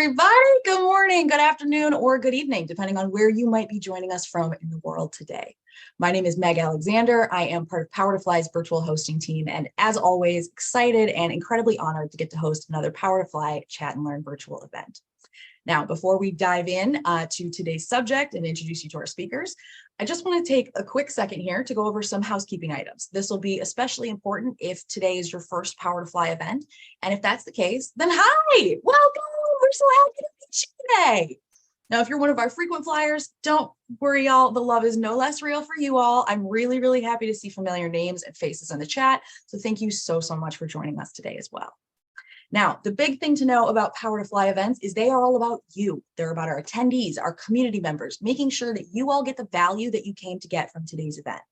everybody. Good morning, good afternoon, or good evening, depending on where you might be joining us from in the world today. My name is Meg Alexander. I am part of Power to Fly's virtual hosting team, and as always, excited and incredibly honored to get to host another Power to Fly Chat and Learn virtual event. Now, before we dive in to today's subject and introduce you to our speakers, I just want to take a quick second here to go over some housekeeping items. This will be especially important if today is your first Power to Fly event. And if that's the case, then hi, welcome. We're so happy to meet you today. Now, if you're one of our frequent flyers, don't worry, y'all. The love is no less real for you all. I'm really, really happy to see familiar names and faces in the chat. So thank you so much for joining us today as well. Now, the big thing to know about Power to Fly events is they are all about you. They're about our attendees, our community members, making sure that you all get the value that you came to get from today's event.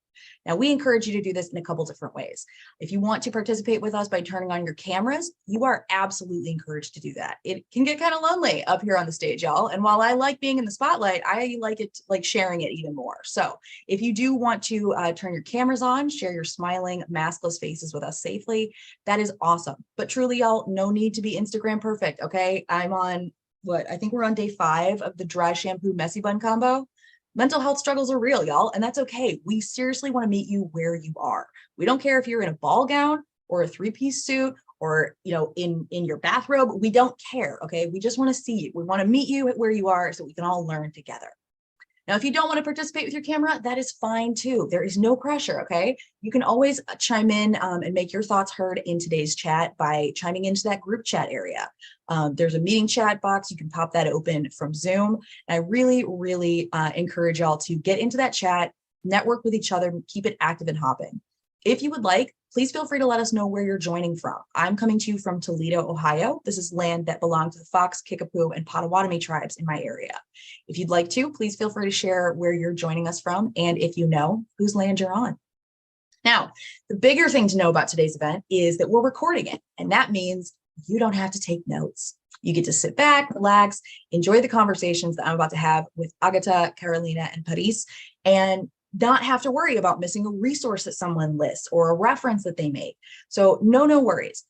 Now, we encourage you to do this in a couple different ways. If you want to participate with us by turning on your cameras, you are absolutely encouraged to do that. It can get kind of lonely up here on the stage, y'all. And while I like being in the spotlight, I like sharing it even more. So if you do want to turn your cameras on, share your smiling, maskless faces with us safely, that is awesome. But truly, y'all, no need to be Instagram perfect, okay? I'm on, I think we're on day 5 of the dry shampoo messy bun combo. Mental health struggles are real, y'all, and that's okay. We seriously want to meet you where you are. We don't care if you're in a ball gown or a 3-piece suit or, in your bathrobe. We don't care, okay? We just want to see you. We want to meet you at where you are so we can all learn together. Now, if you don't want to participate with your camera, that is fine too. There is no pressure, okay? You can always chime in and make your thoughts heard in today's chat by chiming into that group chat area. There's a meeting chat box. You can pop that open from Zoom. And I really, really encourage y'all to get into that chat, network with each other, keep it active and hopping. If you would like, please feel free to let us know where you're joining from. I'm coming to you from Toledo, Ohio. This is land that belonged to the Fox, Kickapoo, and Potawatomi tribes in my area. If you'd like to, please feel free to share where you're joining us from and if you know whose land you're on. Now, the bigger thing to know about today's event is that we're recording it, and that means you don't have to take notes. You get to sit back, relax, enjoy the conversations that I'm about to have with Agata, Carolina, and Paris, and not have to worry about missing a resource that someone lists or a reference that they made. So no worries.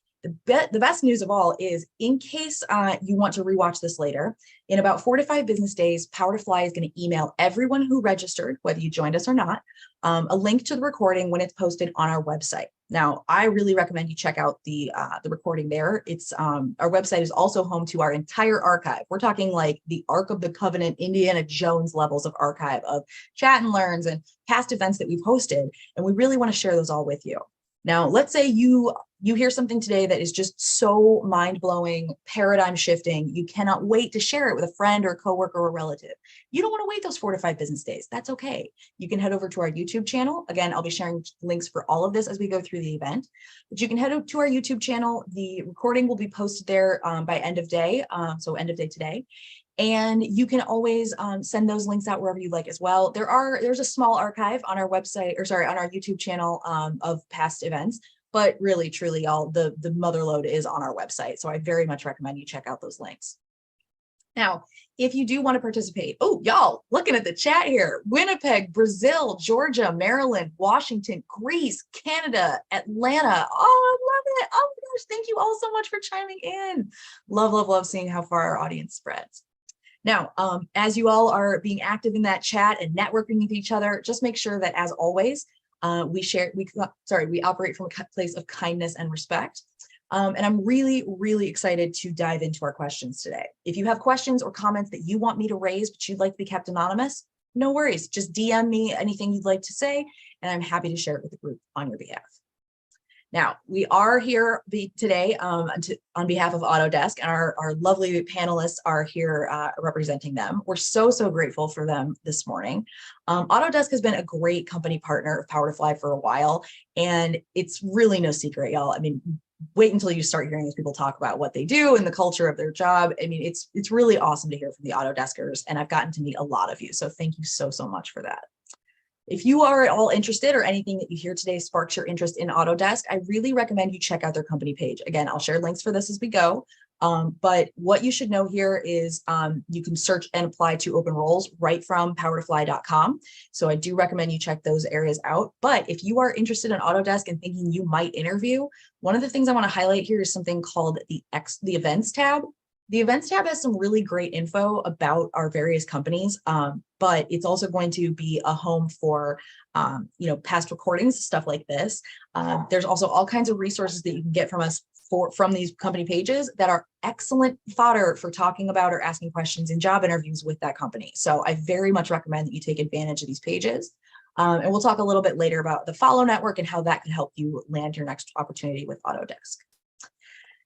The best news of all is in case you want to rewatch this later, in about 4 to 5 business days, Power to Fly is going to email everyone who registered, whether you joined us or not, a link to the recording when it's posted on our website. Now, I really recommend you check out the recording there. It's our website is also home to our entire archive. We're talking like the Ark of the Covenant, Indiana Jones levels of archive of chat and learns and past events that we've hosted. And we really want to share those all with you. Now, let's say you hear something today that is just so mind-blowing, paradigm shifting, you cannot wait to share it with a friend or a coworker or a relative. You don't want to wait those 4 to 5 business days. That's okay. You can head over to our YouTube channel. Again, I'll be sharing links for all of this as we go through the event. But you can head to our YouTube channel. The recording will be posted there by end of day, so end of day today. And you can always send those links out wherever you like as well. There's a small archive on our website, on our YouTube channel of past events, but really, truly, y'all, the mother load is on our website. So I very much recommend you check out those links. Now, if you do want to participate, y'all, looking at the chat here, Winnipeg, Brazil, Georgia, Maryland, Washington, Greece, Canada, Atlanta. Oh, I love it. Oh my gosh, thank you all so much for chiming in. Love seeing how far our audience spreads. Now, as you all are being active in that chat and networking with each other, just make sure that, as always, we operate from a place of kindness and respect. And I'm really, really excited to dive into our questions today. If you have questions or comments that you want me to raise, but you'd like to be kept anonymous, no worries. Just DM me anything you'd like to say, and I'm happy to share it with the group on your behalf. Now, we are here today on behalf of Autodesk, and our lovely panelists are here representing them. We're so grateful for them this morning. Autodesk has been a great company partner of Power to Fly for a while, and it's really no secret, y'all. I mean, wait until you start hearing these people talk about what they do and the culture of their job. I mean, it's really awesome to hear from the Autodeskers, and I've gotten to meet a lot of you, so thank you so much for that. If you are at all interested or anything that you hear today sparks your interest in Autodesk, I really recommend you check out their company page. Again, I'll share links for this as we go. But what you should know here is you can search and apply to open roles right from powertofly.com. So I do recommend you check those areas out. But if you are interested in Autodesk and thinking you might interview, one of the things I want to highlight here is something called the events tab. The events tab has some really great info about our various companies, but it's also going to be a home for, past recordings, stuff like this. There's also all kinds of resources that you can get from us from these company pages that are excellent fodder for talking about or asking questions in job interviews with that company. So I very much recommend that you take advantage of these pages. And we'll talk a little bit later about the Follow Network and how that can help you land your next opportunity with Autodesk.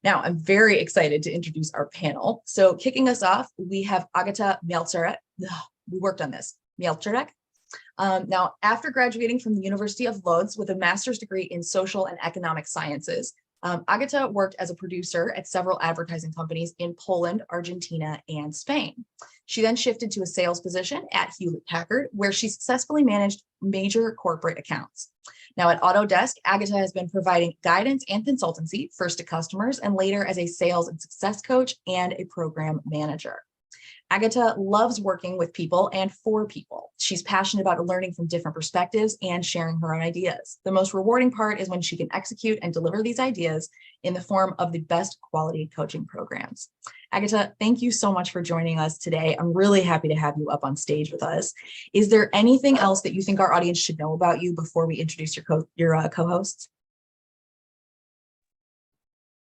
Now, I'm very excited to introduce our panel. So kicking us off, we have Agata Mielczarek. We worked on this, Mielczarek. Now, after graduating from the University of Lodz with a master's degree in social and economic sciences, Agata worked as a producer at several advertising companies in Poland, Argentina, and Spain. She then shifted to a sales position at Hewlett-Packard, where she successfully managed major corporate accounts. Now at Autodesk, Agata has been providing guidance and consultancy, first to customers and later as a sales and success coach and a program manager. Agata loves working with people and for people. She's passionate about learning from different perspectives and sharing her own ideas. The most rewarding part is when she can execute and deliver these ideas in the form of the best quality coaching programs. Agata, thank you so much for joining us today. I'm really happy to have you up on stage with us. Is there anything else that you think our audience should know about you before we introduce your co-hosts?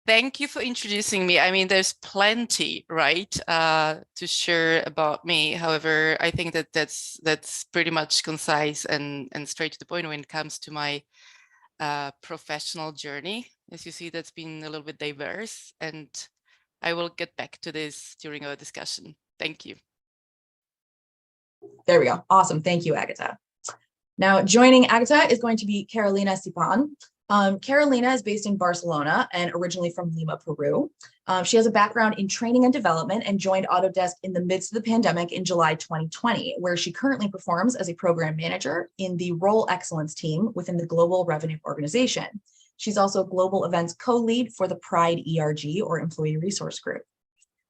Thank you for introducing me. I mean, there's plenty, right, to share about me. However, I think that that's pretty much concise and straight to the point when it comes to my professional journey. As you see, that's been a little bit diverse, and I will get back to this during our discussion. Thank you. There we go. Awesome. Thank you, Agata. Now, joining Agata is going to be Carolina Sipán. Carolina is based in Barcelona and originally from Lima, Peru. She has a background in training and development and joined Autodesk in the midst of the pandemic in July 2020, where she currently performs as a program manager in the Role Excellence team within the Global Revenue Organization. She's also Global Events Co-Lead for the Pride ERG, or Employee Resource Group.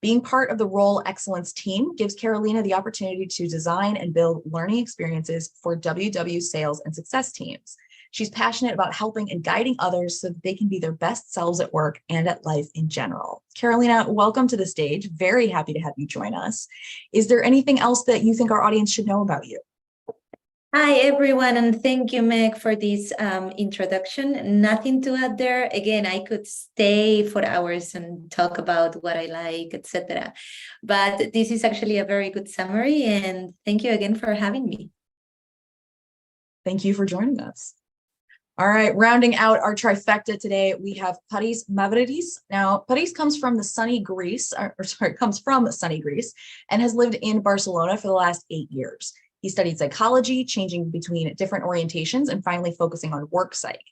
Being part of the Role Excellence team gives Carolina the opportunity to design and build learning experiences for WW sales and success teams. She's passionate about helping and guiding others so that they can be their best selves at work and at life in general. Carolina, welcome to the stage. Very happy to have you join us. Is there anything else that you think our audience should know about you? Hi, everyone, and thank you, Meg, for this introduction. Nothing to add there. Again, I could stay for hours and talk about what I like, etc. But this is actually a very good summary, and thank you again for having me. Thank you for joining us. All right, rounding out our trifecta today, we have Mavridis. Now, Paris comes from sunny Greece, and has lived in Barcelona for the last 8 years. He studied psychology, changing between different orientations and finally focusing on work psych.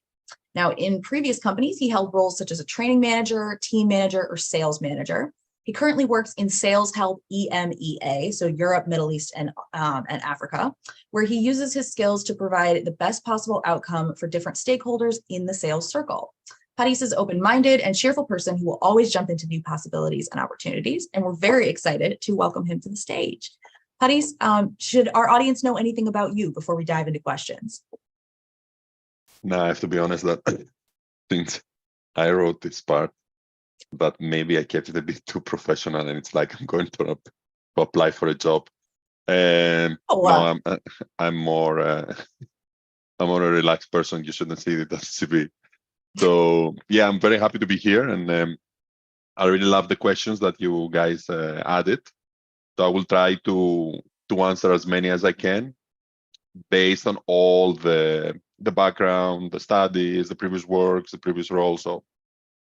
Now, in previous companies, he held roles such as a training manager, team manager, or sales manager. He currently works in Sales Help EMEA, so Europe, Middle East, and Africa, where he uses his skills to provide the best possible outcome for different stakeholders in the sales circle. Paris is open-minded and cheerful person who will always jump into new possibilities and opportunities, and we're very excited to welcome him to the stage. Paris, should our audience know anything about you before we dive into questions? No, I have to be honest that since I wrote this part, but maybe I kept it a bit too professional, and it's like I'm going to apply for a job. And no, I'm more a relaxed person. You shouldn't see it as CV. So yeah, I'm very happy to be here, and I really love the questions that you guys added. So I will try to answer as many as I can, based on all the background, the studies, the previous works, the previous roles. So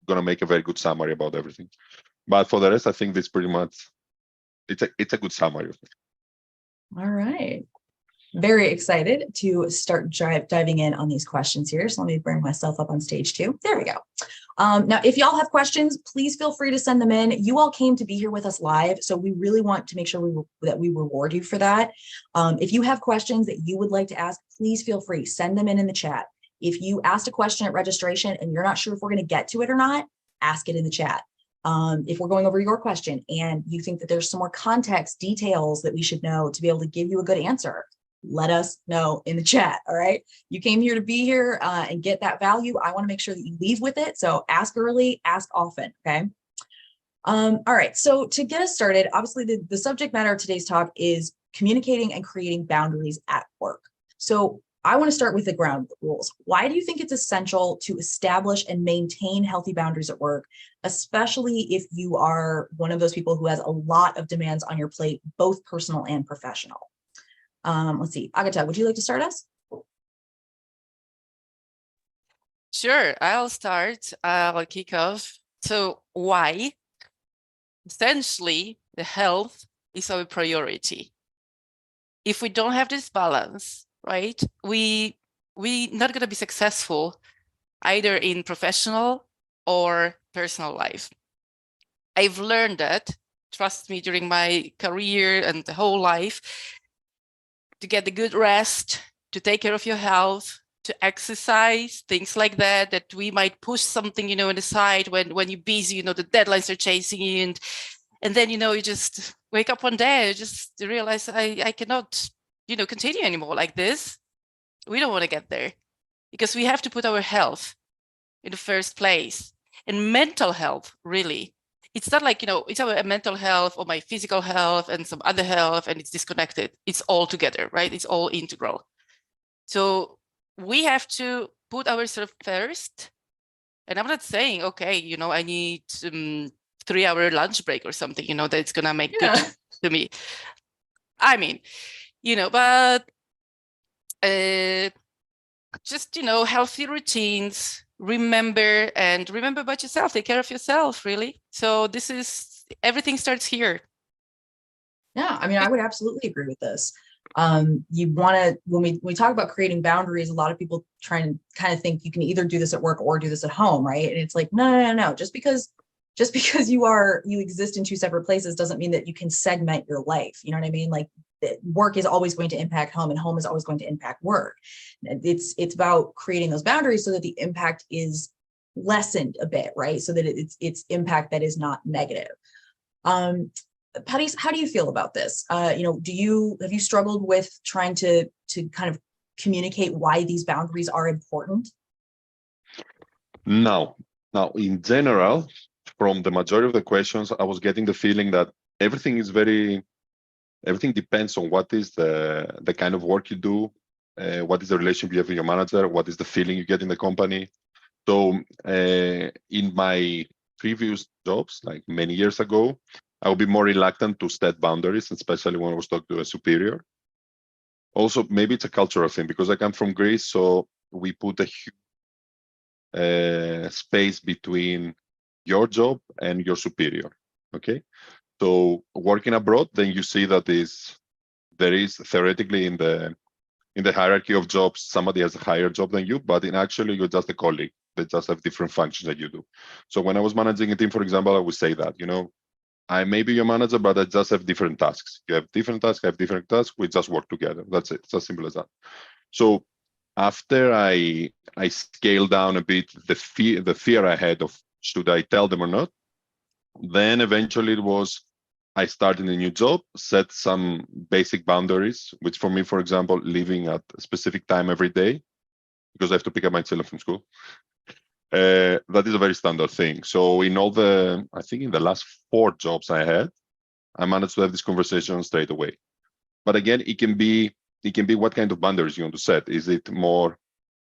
going to make a very good summary about everything. But for the rest, I think this pretty much, it's a good summary of it. All right. Very excited to start diving in on these questions here. So let me bring myself up on stage too. There we go. Now, if y'all have questions, please feel free to send them in. You all came to be here with us live, so we really want to make sure that we reward you for that. If you have questions that you would like to ask, please feel free, send them in the chat. If you asked a question at registration and you're not sure if we're going to get to it or not, ask it in the chat. If we're going over your question and you think that there's some more context, details that we should know to be able to give you a good answer, let us know in the chat. All right. You came here to be here and get that value. I want to make sure that you leave with it. So ask early, ask often. Okay. All right, so to get us started, obviously the subject matter of today's talk is communicating and creating boundaries at work. So I want to start with the ground rules. Why do you think it's essential to establish and maintain healthy boundaries at work, especially if you are one of those people who has a lot of demands on your plate, both personal and professional? Let's see, Agata, would you like to start us? Sure, I'll start. I'll kick off. So why? Essentially, the health is our priority. If we don't have this balance, right, we're not going to be successful either in professional or personal life. I've learned that, trust me, during my career and the whole life, to get the good rest, to take care of your health, to exercise, things like that, that we might push something, you know, on the side when you're busy, you know, the deadlines are chasing you, and then, you know, you just wake up one day and just realize I cannot, you know, continue anymore like this. We don't want to get there because we have to put our health in the first place. And mental health, really, it's not like, you know, it's our mental health or my physical health and some other health, and it's disconnected. It's all together, right? It's all integral. So we have to put ourselves first. And I'm not saying, okay, you know, I need 3-hour lunch break or something, you know, that's going to make good to me. I mean, you know, but just, you know, healthy routines, remember about yourself, take care of yourself, really. So this is, everything starts here. Yeah, I mean, I would absolutely agree with this. You want to, when we talk about creating boundaries, a lot of people try and kind of think you can either do this at work or do this at home, right? And it's like, no. Just because you exist in two separate places doesn't mean that you can segment your life. You know what I mean? Like, work is always going to impact home and home is always going to impact work. It's about creating those boundaries so that the impact is lessened a bit, right? So that it's impact that is not negative. Patty, how do you feel about this? You know, have you struggled with trying to kind of communicate why these boundaries are important? No. Now, in general, from the majority of the questions, I was getting the feeling that everything depends on what is the kind of work you do, what is the relationship you have with your manager, what is the feeling you get in the company. So in my previous jobs, like many years ago, I would be more reluctant to set boundaries, especially when I was talking to a superior. Also, maybe it's a cultural thing because I come from Greece, so we put a huge space between your job and your superior. Okay, so working abroad, then you see that there is theoretically in the hierarchy of jobs, somebody has a higher job than you, but actually you're just a colleague. They just have different functions that you do. So when I was managing a team, for example, I would say that, you know, I may be your manager, but I just have different tasks. You have different tasks, I have different tasks. We just work together. That's it. It's as simple as that. So after I scaled down a bit the fear I had of should I tell them or not, then eventually it was I started a new job, set some basic boundaries, which for me, for example, leaving at a specific time every day because I have to pick up my children from school. That is a very standard thing. So I think in the last 4 jobs I had, I managed to have this conversation straight away. But again, it can be what kind of boundaries you want to set. Is it more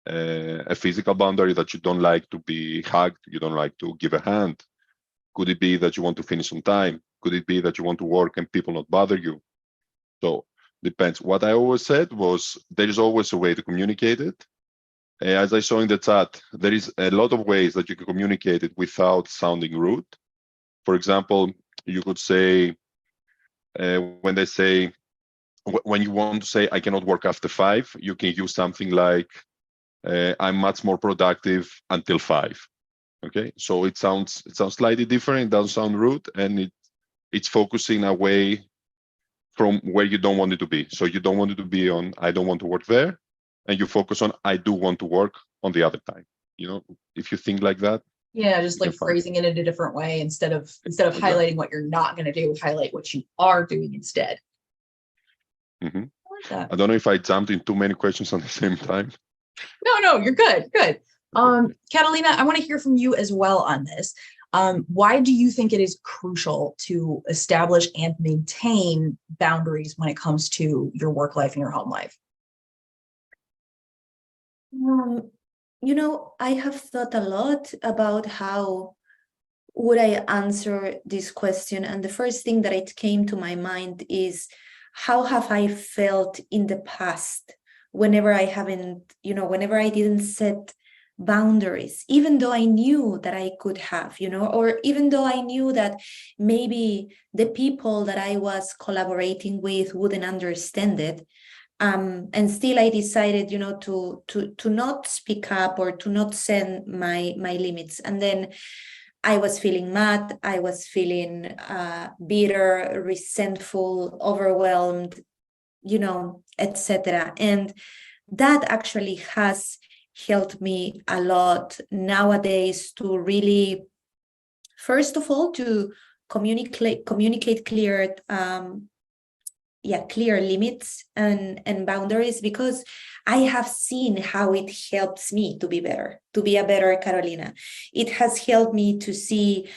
a physical boundary that you don't like to be hugged, you don't like to give a hand? Could it be that you want to finish on time? Could it be that you want to work and people not bother you? So depends. What I always said was there is always a way to communicate it. As I saw in the chat, there is a lot of ways that you can communicate it without sounding rude. For example, you could say, when you want to say, I cannot work after 5, you can use something like, I'm much more productive until 5. Okay, so it sounds slightly different. It doesn't sound rude, and it's focusing away from where you don't want it to be. So you don't want it to be on, I don't want to work there, and you focus on, I do want to work on the other time. You know, if you think like that. Yeah, just like phrasing it in a different way instead of highlighting what you're not going to do, highlight what you are doing instead. Mm-hmm. I like that. I don't know if I jumped in too many questions on the same time. No, you're good. Good. Catalina, I want to hear from you as well on this. Why do you think it is crucial to establish and maintain boundaries when it comes to your work life and your home life? I have thought a lot about how would I answer this question. And the first thing that it came to my mind is, how have I felt in the past whenever I didn't set boundaries, even though I knew that I could have, or even though I knew that maybe the people that I was collaborating with wouldn't understand it. And still I decided, to not speak up or to not set my limits. And then I was feeling mad, I was feeling bitter, resentful, overwhelmed, etc. And that actually has helped me a lot nowadays to really, first of all, to communicate clear clear limits and boundaries, because I have seen how it helps me to be a better Carolina. It has helped me to see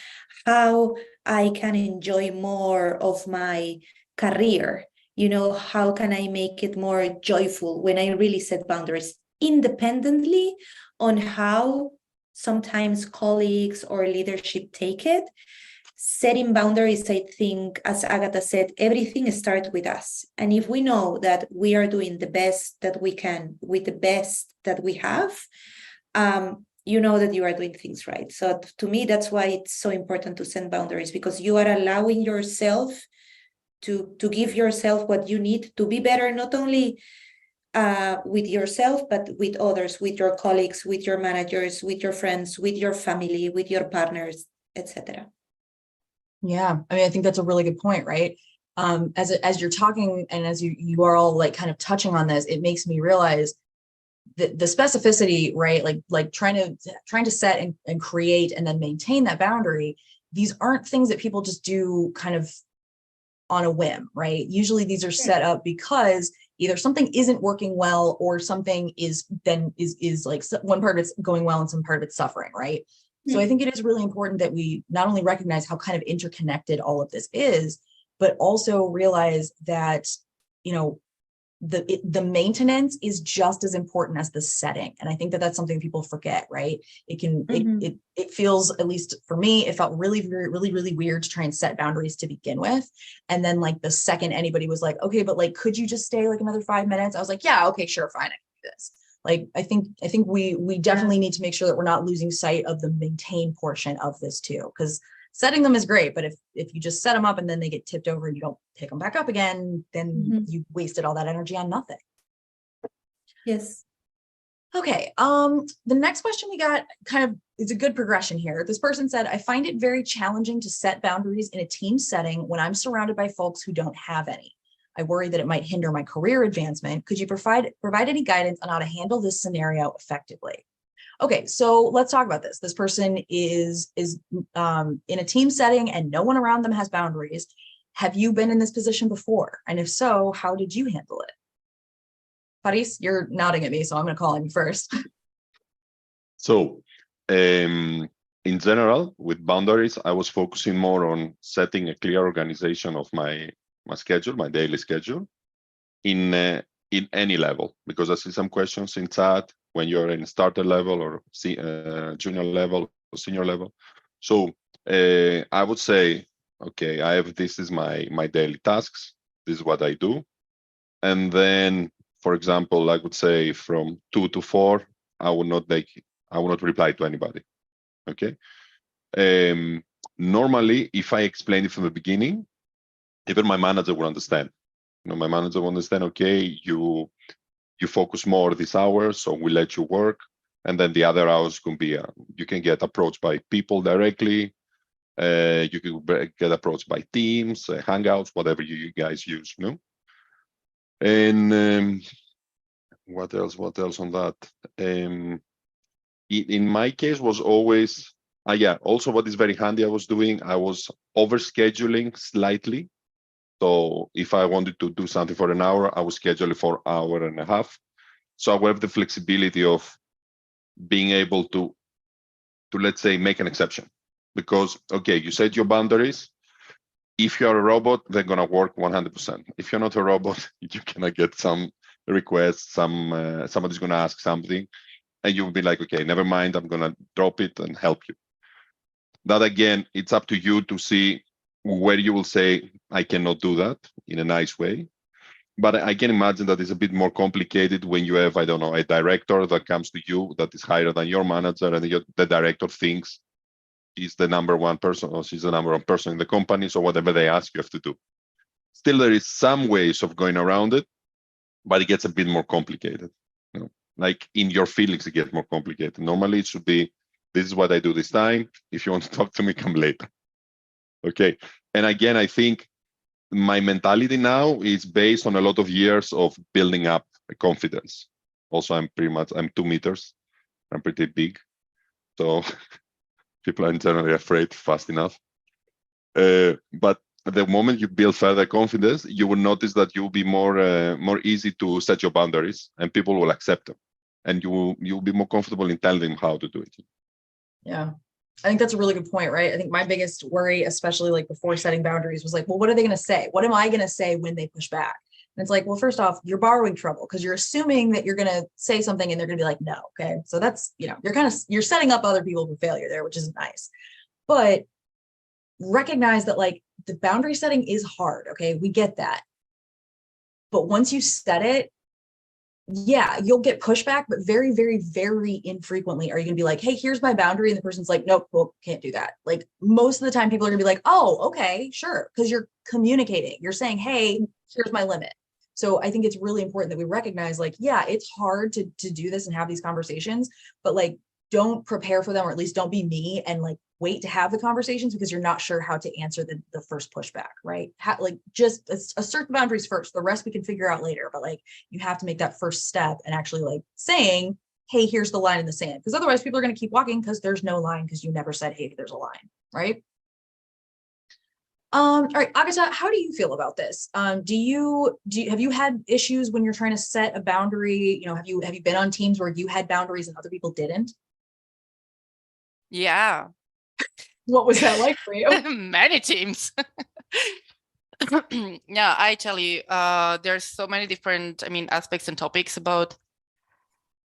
how I can enjoy more of my career. How can I make it more joyful when I really set boundaries, independently on how sometimes colleagues or leadership take it. Setting boundaries, I think, as Agata said, everything starts with us. And if we know that we are doing the best that we can with the best that we have, you know that you are doing things right. So to me, that's why it's so important to set boundaries, because you are allowing yourself to give yourself what you need to be better, not only with yourself, but with others, with your colleagues, with your managers, with your friends, with your family, with your partners, etc. Yeah, I mean, I think that's a really good point, right? As you're talking and as you are all like kind of touching on this, it makes me realize that the specificity, right? Like trying to set and create and then maintain that boundary. These aren't things that people just do kind of on a whim, right? Usually these are set up because either something isn't working well or something is like one part of it's going well and some part of it's suffering, right? So I think it is really important that we not only recognize how kind of interconnected all of this is, but also realize that, the maintenance is just as important as the setting. And I think that that's something people forget, right? It feels, at least for me, it felt really, really, really weird to try and set boundaries to begin with. And then like the second anybody was like, okay, but like, could you just stay like another 5 minutes? I was like, yeah, okay, sure, fine, I can do this. Like, I think we definitely need to make sure that we're not losing sight of the maintain portion of this too, because setting them is great, but if you just set them up and then they get tipped over and you don't pick them back up again, then you wasted all that energy on nothing. Yes. Okay. The next question we got kind of is a good progression here. This person said, I find it very challenging to set boundaries in a team setting when I'm surrounded by folks who don't have any. I worry that it might hinder my career advancement. Could you provide any guidance on how to handle this scenario effectively? Okay, so let's talk about this. This person is in a team setting and no one around them has boundaries. Have you been in this position before? And if so, how did you handle it? Paris, you're nodding at me, so I'm going to call on you first. So, in general, with boundaries, I was focusing more on setting a clear organization of my schedule, my daily schedule, in any level, because I see some questions in chat when you're in starter level or junior level or senior level. So I would say, okay, this is my daily tasks. This is what I do. And then, for example, I would say from 2 to 4, I will not reply to anybody. Okay. Normally, if I explain it from the beginning, even my manager will understand. My manager will understand, okay, you focus more this hour, so we let you work. And then the other hours can be, you can get approached by people directly. You can get approached by Teams, Hangouts, whatever you guys use, And what else on that? In my case was always, also what is very handy I was overscheduling slightly. So if I wanted to do something for an hour, I would schedule it for an hour and a half. So I will have the flexibility of being able to let's say, make an exception. Because, okay, you set your boundaries. If you're a robot, they're going to work 100%. If you're not a robot, you cannot get some requests, somebody's going to ask something, and you'll be like, okay, never mind, I'm going to drop it and help you. That, again, it's up to you to see where you will say, I cannot do that in a nice way. But I can imagine that it's a bit more complicated when you have, I don't know, a director that comes to you that is higher than your manager, and the director thinks he's the number one person or she's the number one person in the company. So whatever they ask, you have to do. Still, there is some ways of going around it, but it gets a bit more complicated. You know? Like in your feelings, it gets more complicated. Normally, it should be, this is what I do this time. If you want to talk to me, come later. Okay. And again, I think my mentality now is based on a lot of years of building up confidence. Also, I'm 2 meters. I'm pretty big. So people are internally afraid fast enough. But the moment you build further confidence, you will notice that you'll be more easy to set your boundaries, and people will accept them. And you'll be more comfortable in telling them how to do it. Yeah. I think that's a really good point, right? I think my biggest worry, especially like before setting boundaries, was like, well, what are they going to say? What am I going to say when they push back? And it's like, well, first off, you're borrowing trouble because you're assuming that you're going to say something and they're going to be like, no. Okay. So that's, you're setting up other people for failure there, which isn't nice. But recognize that like the boundary setting is hard. Okay. We get that. But once you set it, yeah, you'll get pushback, but very, very, very infrequently are you going to be like, hey, here's my boundary. And the person's like, nope, well, can't do that. Like most of the time people are gonna be like, oh, okay, sure. Because you're communicating, you're saying, hey, here's my limit. So I think it's really important that we recognize like, yeah, it's hard to do this and have these conversations, but like, don't prepare for them, or at least don't be me and like wait to have the conversations because you're not sure how to answer the first pushback, right? Just assert the boundaries first. The rest we can figure out later. But like you have to make that first step and actually like saying, hey, here's the line in the sand. Because otherwise people are going to keep walking because there's no line because you never said, hey, there's a line, right? All right, Agata, how do you feel about this? Have you had issues when you're trying to set a boundary? Have you been on teams where you had boundaries and other people didn't? Yeah. What was that like for you? Many teams. Yeah, I tell you, there's so many different, aspects and topics about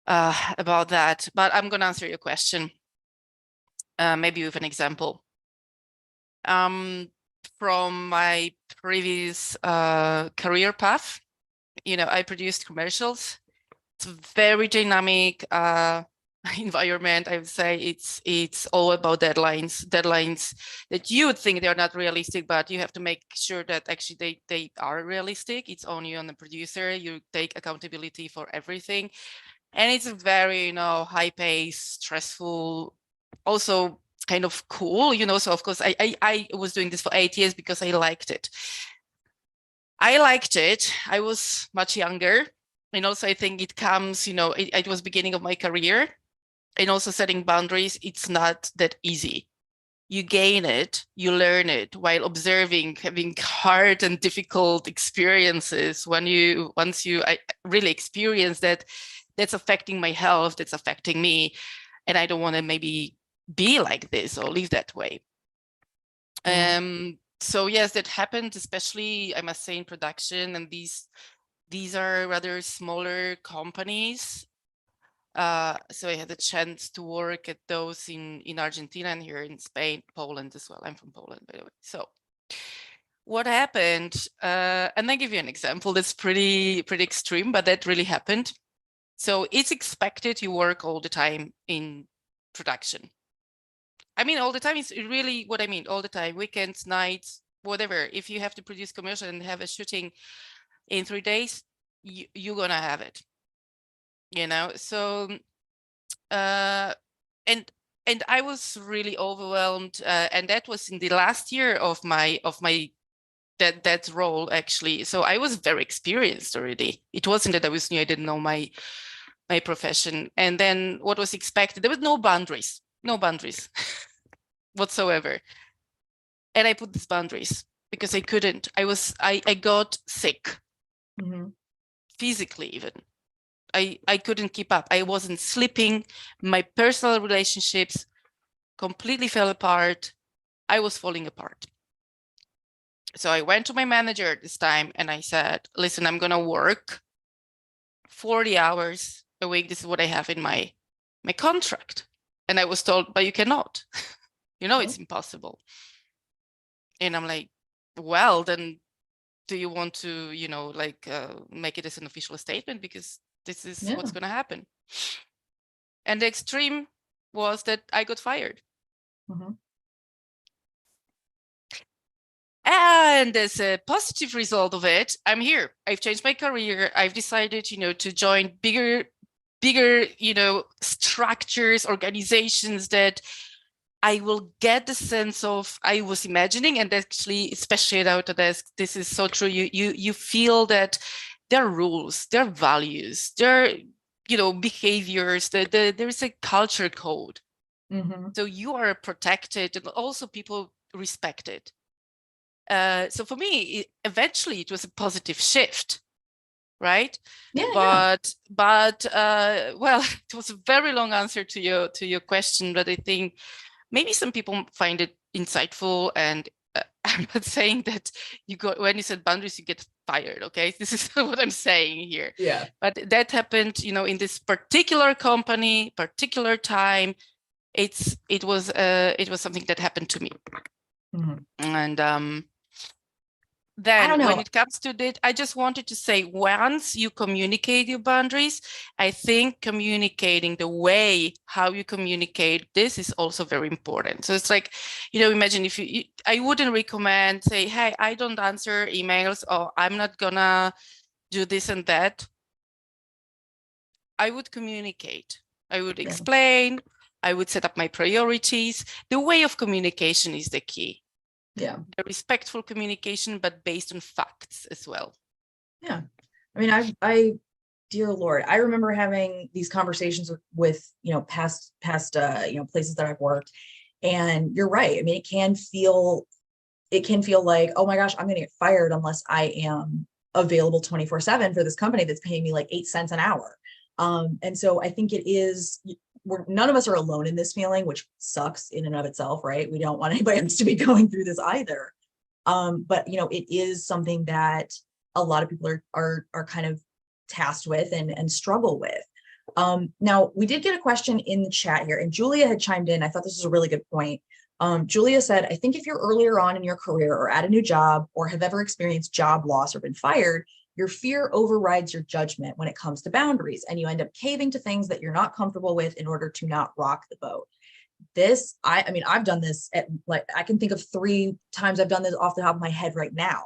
that. But I'm going to answer your question, maybe with an example. From my previous career path, I produced commercials. It's a very dynamic environment. I would say it's all about deadlines that you would think they're not realistic, but you have to make sure that actually they are realistic. It's on you, on the producer. You take accountability for everything, and it's a very high pace, stressful, also kind of cool. So of course I was doing this for 8 years because I liked it. I was much younger, and also I think it comes, it was beginning of my career. And also setting boundaries, it's not that easy. You gain it, you learn it while observing, having hard and difficult experiences. Once you really experience that, that's affecting my health, that's affecting me, and I don't want to maybe be like this or live that way. So yes, that happened, especially I must say in production, and these are rather smaller companies. So I had a chance to work at those in Argentina and here in Spain, Poland as well. I'm from Poland, by the way. So what happened, and I give you an example that's pretty extreme, but that really happened. So it's expected you work all the time in production. All the time is really what I mean, all the time, weekends, nights, whatever. If you have to produce commercial and have a shooting in 3 days, you're gonna have it. So and I was really overwhelmed, and that was in the last year of my that role, actually. So I was very experienced already. It wasn't that I was new, I didn't know my profession. And then what was expected, there was no boundaries whatsoever. And I put these boundaries because I couldn't. I got sick, physically even. I couldn't keep up. I wasn't sleeping. My personal relationships completely fell apart. I was falling apart. So I went to my manager at this time and I said, listen, I'm going to work 40 hours a week. This is what I have in my contract. And I was told, but you cannot. It's impossible. And I'm like, well, then do you want to, make it as an official statement? Because this is what's going to happen. And the extreme was that I got fired. Mm-hmm. And as a positive result of it, I'm here. I've changed my career. I've decided, to join bigger, structures, organizations that I will get the sense of I was imagining. And actually, especially at Autodesk, this is so true. You feel that there are rules, there are values, there are, behaviors, there is a culture code. Mm-hmm. So you are protected and also people respect it. So for me, eventually it was a positive shift, right? Yeah. But well, it was a very long answer to your question, but I think maybe some people find it insightful. And I'm not saying that when you set boundaries, you get fired. Okay, this is what I'm saying here. Yeah. But that happened, in this particular company, particular time. It was something that happened to me. Mm-hmm. And then when it comes to that, I just wanted to say, once you communicate your boundaries, I think communicating the way how you communicate this is also very important. So it's like, imagine if I wouldn't recommend say, hey, I don't answer emails, or I'm not gonna do this and that. I would communicate. I would explain. I would set up my priorities. The way of communication is the key. Yeah. A respectful communication, but based on facts as well. Yeah. I mean, I dear Lord, I remember having these conversations with past places that I've worked. And you're right. I mean, it can feel like, oh my gosh, I'm going to get fired unless I am available 24/7 for this company that's paying me like 8 cents an hour. And so I think none of us are alone in this feeling, which sucks in and of itself, right? We don't want anybody else to be going through this either. But it is something that a lot of people are kind of tasked with and struggle with. Now, we did get a question in the chat here, and Julia had chimed in. I thought this was a really good point. Julia said, I think if you're earlier on in your career or at a new job or have ever experienced job loss or been fired, your fear overrides your judgment when it comes to boundaries, and you end up caving to things that you're not comfortable with in order to not rock the boat. I mean, I've done this I can think of 3 times I've done this off the top of my head right now.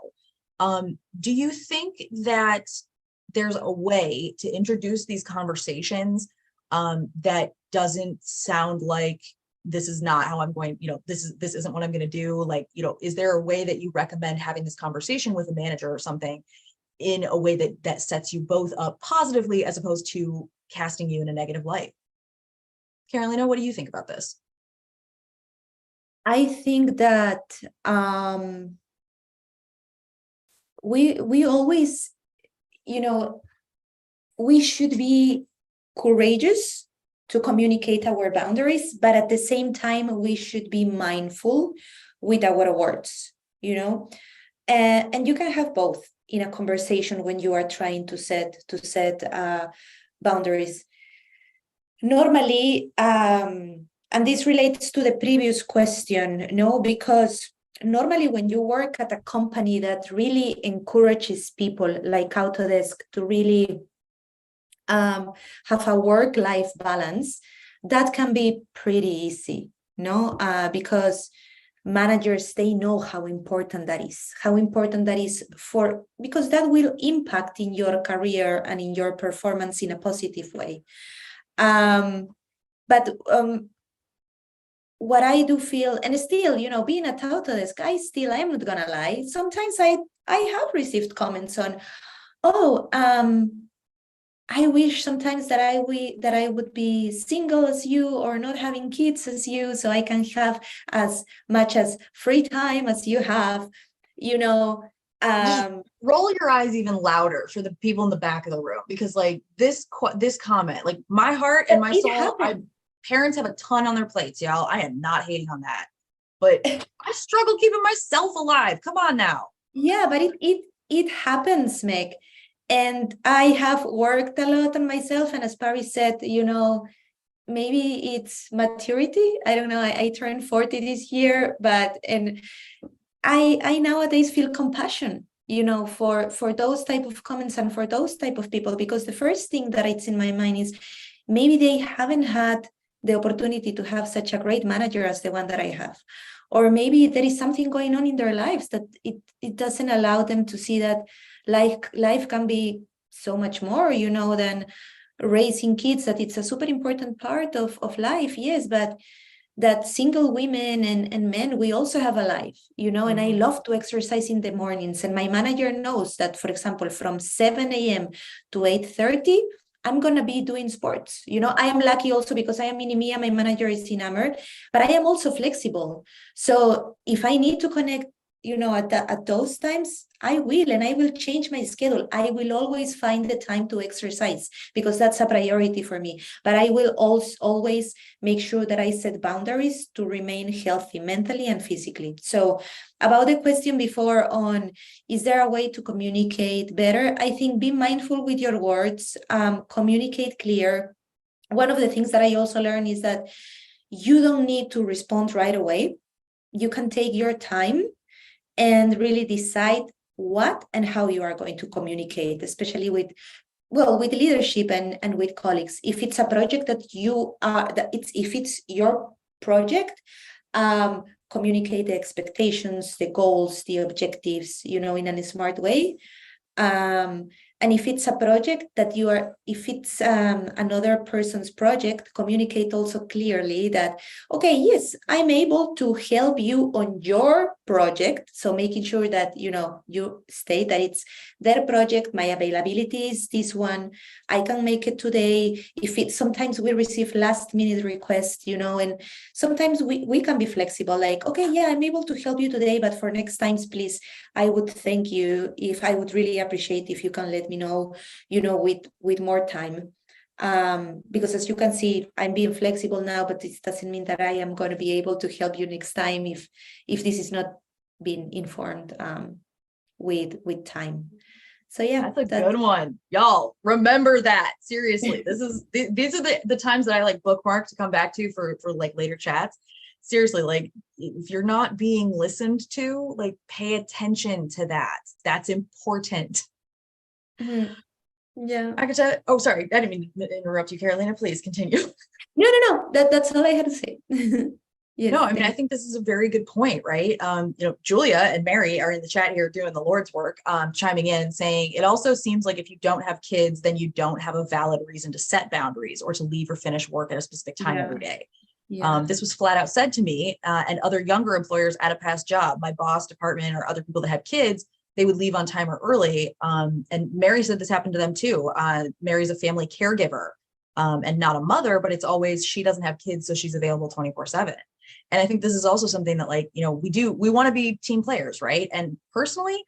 Do you think that there's a way to introduce these conversations that doesn't sound like this is not how I'm going, this isn't what I'm going to do? Like, is there a way that you recommend having this conversation with a manager or something in a way that sets you both up positively as opposed to casting you in a negative light? Carolina, what do you think about this? I think that we always, we should be courageous to communicate our boundaries, but at the same time, we should be mindful with our words, and you can have both in a conversation when you are trying to set boundaries. Normally, and this relates to the previous question, because normally when you work at a company that really encourages people like Autodesk to really have a work-life balance, that can be pretty easy, because managers, they know how important that is because that will impact in your career and in your performance in a positive way. But what I do feel, and still, being at Autodesk, I'm not gonna lie, sometimes I have received comments on, I wish sometimes that I would be single as you or not having kids as you, so I can have as much as free time as you have, Roll your eyes even louder for the people in the back of the room, because like this comment, like my heart and my soul, parents have a ton on their plates, y'all. I am not hating on that, but I struggle keeping myself alive. Come on now. Yeah, but it happens, Meg. And I have worked a lot on myself. And as Paris said, maybe it's maturity. I don't know. I turned 40 this year, and I nowadays feel compassion, for those type of comments and for those type of people, because the first thing that it's in my mind is maybe they haven't had the opportunity to have such a great manager as the one that I have. Or maybe there is something going on in their lives that it doesn't allow them to see that life can be so much more, than raising kids, that it's a super important part of life, yes, but that single women and men, we also have a life, and I love to exercise in the mornings. And my manager knows that, for example, from 7 a.m. to 8:30, I'm going to be doing sports. I am lucky also because I am in EMEA, my manager is in AMER, but I am also flexible. So if I need to connect, at those times, I will, and I will change my schedule. I will always find the time to exercise because that's a priority for me. But I will also always make sure that I set boundaries to remain healthy mentally and physically. So about the question before on, is there a way to communicate better? I think be mindful with your words, communicate clear. One of the things that I also learned is that you don't need to respond right away. You can take your time and really decide what and how you are going to communicate, especially with leadership and with colleagues. If it's a project if it's your project, communicate the expectations, the goals, the objectives, in a smart way. And if it's a project if it's another person's project, communicate also clearly that, okay, yes, I'm able to help you on your project. So making sure that, you state that it's their project, my availability is this one, I can make it today. Sometimes we receive last minute requests, and sometimes we can be flexible, like, okay, yeah, I'm able to help you today, but for next times, please, I would thank you I would really appreciate if you can let me know, with more time. Because as you can see, I'm being flexible now, but this doesn't mean that I am going to be able to help you next time if this is not being informed with time. So yeah, that's a good one. Y'all remember that. Seriously, these are the times that I like bookmark to come back to for like later chats. Seriously, like if you're not being listened to, like pay attention to that. That's important. Mm-hmm. Yeah. Agata, oh, sorry, I didn't mean to interrupt you, Carolina. Please continue. No. That's all I had to say. Yes, no, I mean, I think this is a very good point, right? Julia and Mary are in the chat here doing the Lord's work, chiming in, saying it also seems like if you don't have kids, then you don't have a valid reason to set boundaries or to leave or finish work at a specific time every day. Yeah. This was flat out said to me and other younger employers at a past job, my boss, department, or other people that had kids, they would leave on time or early. And Mary said this happened to them too. Mary's a family caregiver and not a mother, but it's always, she doesn't have kids, so she's available 24/7. And I think this is also something that we want to be team players, right? And personally,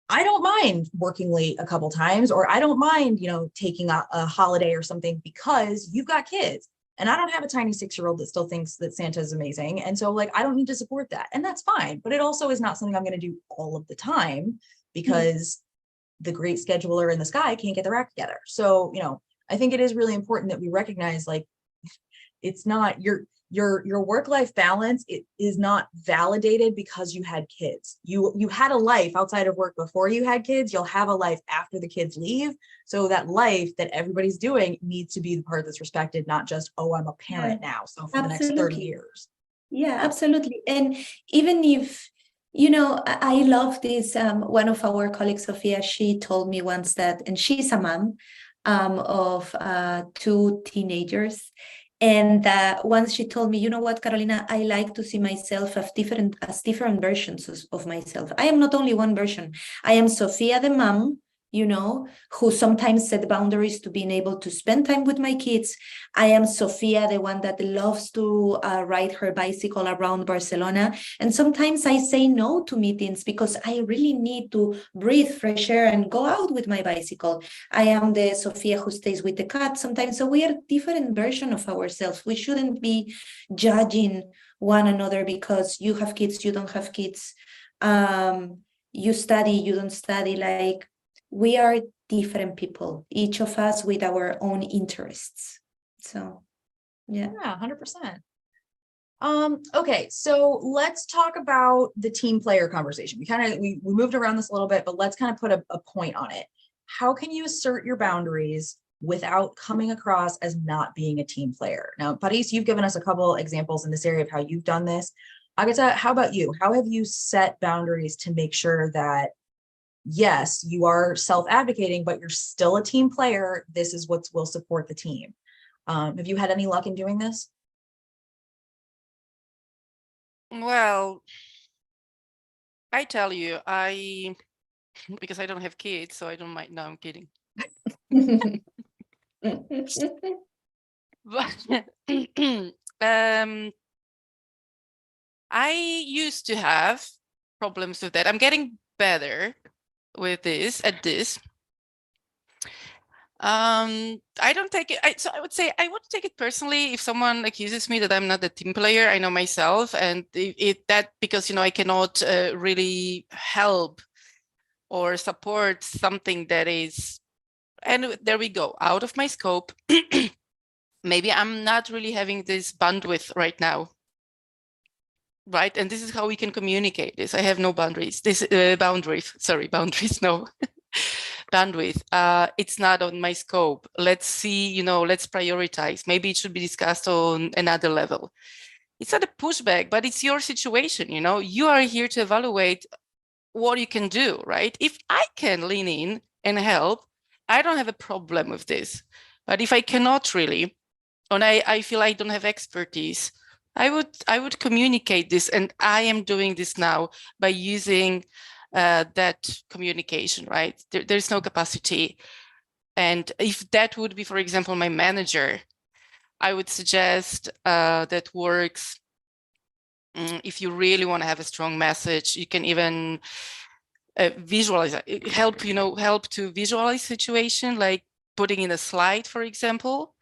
I don't mind working late a couple times, or I don't mind, taking a holiday or something because you've got kids. And I don't have a tiny 6-year-old that still thinks that Santa is amazing. And so I don't need to support that. And that's fine. But it also is not something I'm going to do all of the time because the great scheduler in the sky can't get their act together. So, I think it is really important that we recognize it's not your work-life balance. It is not validated because you had kids. You had a life outside of work before you had kids. You'll have a life after the kids leave. So that life that everybody's doing needs to be the part that's respected, not just, oh, I'm a parent now, so for the next 30 years. Yeah, absolutely. And even if, I love this, one of our colleagues, Sophia, she told me once that, and she's a mom of 2 teenagers. And once she told me, you know what, Carolina, I like to see myself as different versions of myself. I am not only one version. I am Sophia, the mom, who sometimes set boundaries to being able to spend time with my kids. I am Sofia, the one that loves to ride her bicycle around Barcelona. And sometimes I say no to meetings because I really need to breathe fresh air and go out with my bicycle. I am the Sofia who stays with the cat sometimes. So we are different versions of ourselves. We shouldn't be judging one another because you have kids, you don't have kids. You study, you don't study. Like, we are different people, each of us with our own interests. So, yeah. Yeah, 100%. Okay, so let's talk about the team player conversation. We moved around this a little bit, but let's kind of put a point on it. How can you assert your boundaries without coming across as not being a team player? Now, Paris, you've given us a couple examples in this area of how you've done this. Agata, how about you? How have you set boundaries to make sure that, yes, you are self-advocating, but you're still a team player? This is what will support the team. Have you had any luck in doing this? Well, I tell you, because I don't have kids, so I don't mind. No, I'm kidding. I used to have problems with that. I'm getting better with this at this. I don't take it. So I would say I would take it personally if someone accuses me that I'm not a team player. I know myself, and because I cannot really help or support something that is, and there we go, out of my scope. Maybe I'm not really having this bandwidth right now. Right, and this is how we can communicate this. I have no boundaries. Boundaries, no. Bandwidth, it's not on my scope. Let's see, let's prioritize. Maybe it should be discussed on another level. It's not a pushback, but it's your situation. You are here to evaluate what you can do, right? If I can lean in and help, I don't have a problem with this. But if I cannot really, and I feel I don't have expertise, I would communicate this, and I am doing this now by using that communication, right? There's no capacity. And if that would be, for example, my manager, I would suggest that works. If you really want to have a strong message, you can even visualize it, help to visualize situation, like putting in a slide, for example,